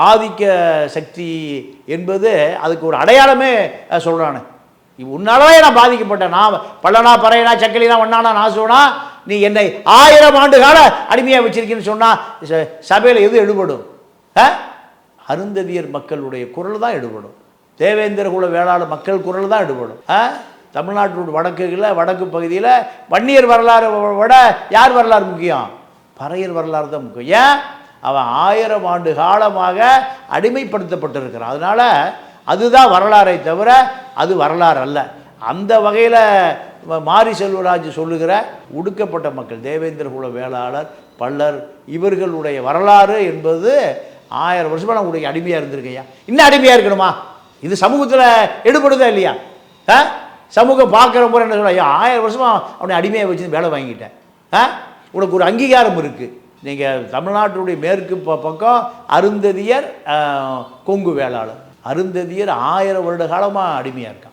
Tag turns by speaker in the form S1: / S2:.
S1: ஆதிக்க சக்தி என்பது அதுக்கு ஒரு அடையாளமே சொல்கிறானே. உன்னாலவே நான் பாதிக்கப்பட்டேன், நான் பல்லனா பறையனா சக்கலினா ஒன்னானா நாசுவனா, நீ என்னை 1000 ஆண்டு கால அடிமையாக வச்சிருக்கீன்னு சொன்னால் சபையில் எது எடுபடும்? அருந்ததியர் மக்களுடைய குரல் தான் எடுபடும். தேவேந்திர குல வேளாளர் மக்கள் குரல் தான் எடுபடும். தமிழ்நாட்டோட வடக்கு பகுதியில் வன்னியர் வரலாறு விட யார் வரலாறு முக்கியம்? பறையர் வரலாறு தான் முக்கியம். ஏன்? அவன் 1000 ஆண்டு காலமாக அடிமைப்படுத்தப்பட்டிருக்கிறான். அதனால் அதுதான் வரலாறை தவிர அது வரலாறு அல்ல. அந்த வகையில் மாரி செல்வராஜ் சொல்லுகிற ஒடுக்கப்பட்ட மக்கள், தேவேந்திர குல வேளாளர், பல்லர், இவர்களுடைய வரலாறு என்பது 1000 வருஷமாக நான் உடைய அடிமையாக இருந்திருக்கையா, இன்னும் அடிமையாக இருக்கணுமா? இது சமூகத்தில் எடுபடுதா இல்லையா? சமூகம் பார்க்குற முறை என்ன சொல்ல, 1000 வருஷமாக அவனை அடிமையாக வச்சு வேலை வாங்கிட்டேன், உனக்கு ஒரு அங்கீகாரம் இருக்குது. நீங்கள் தமிழ்நாட்டுடைய மேற்கு பக்கம் அருந்ததியர், கொங்கு வேளாளர், அருந்ததியர் 1000 வருட காலமாக அடிமையாக இருக்கான்.